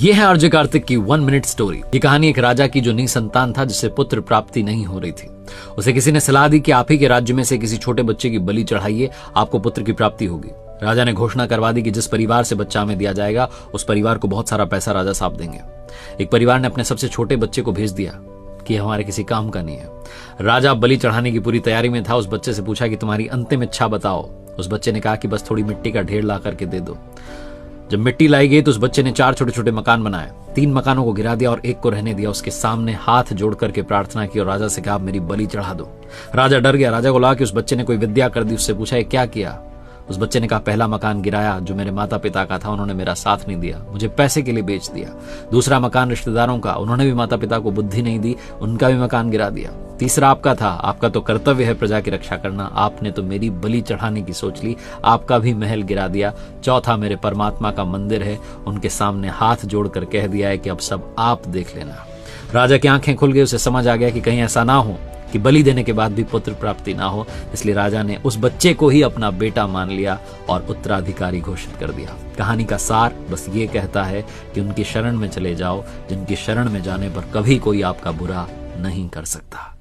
यह है आरजे कार्तिक की 1 मिनट स्टोरी। ये कहानी एक राजा की जो निसंतान था, जिसे पुत्र प्राप्ति नहीं हो रही थी। उसे किसी ने सलाह दी कि आप ही के राज्य में से किसी छोटे बच्चे की बलि चढ़ाइए, आपको पुत्र की प्राप्ति होगी। राजा ने घोषणा करवा दी कि जिस परिवार से बच्चा हमें दिया जाएगा उस परिवार को बहुत सारा पैसा राजा साहब देंगे। एक परिवार ने अपने सबसे छोटे बच्चे को भेज दिया कि हमारे किसी काम का नहीं है। राजा बलि चढ़ाने की पूरी तैयारी में था। उस बच्चे से पूछा कि तुम्हारी अंतिम इच्छा बताओ। उस बच्चे ने कहा कि बस थोड़ी मिट्टी का ढेर ला करके दे दो। जब मिट्टी लाई गई तो उस बच्चे ने 4 छोटे छोटे मकान बनाए। 3 मकानों को गिरा दिया और एक को रहने दिया। उसके सामने हाथ जोड़ करके प्रार्थना की और राजा से कहा, मेरी बलि चढ़ा दो। राजा डर गया। राजा को लगा कि उस बच्चे ने कोई विद्या कर दी। उससे पूछा, ये क्या किया? उस बच्चे ने कहा, पहला मकान गिराया जो मेरे माता पिता का था, उन्होंने मेरा साथ नहीं दिया, मुझे पैसे के लिए बेच दिया। दूसरा मकान रिश्तेदारों का, उन्होंने भी माता पिता को बुद्धि नहीं दी, उनका भी मकान गिरा दिया। तीसरा आपका था, आपका तो कर्तव्य है प्रजा की रक्षा करना, आपने तो मेरी बलि चढ़ाने की सोच ली, आपका भी महल गिरा दिया। चौथा मेरे परमात्मा का मंदिर है, उनके सामने हाथ जोड़कर कह दिया है कि अब सब आप देख लेना। राजा की आंखें खुल गई। उसे समझ आ गया कि कहीं ऐसा ना हो कि बलि देने के बाद भी पुत्र प्राप्ति ना हो। इसलिए राजा ने उस बच्चे को ही अपना बेटा मान लिया और उत्तराधिकारी घोषित कर दिया। कहानी का सार बस ये कहता है कि उनकी शरण में चले जाओ, जिनकी शरण में जाने पर कभी कोई आपका बुरा नहीं कर सकता।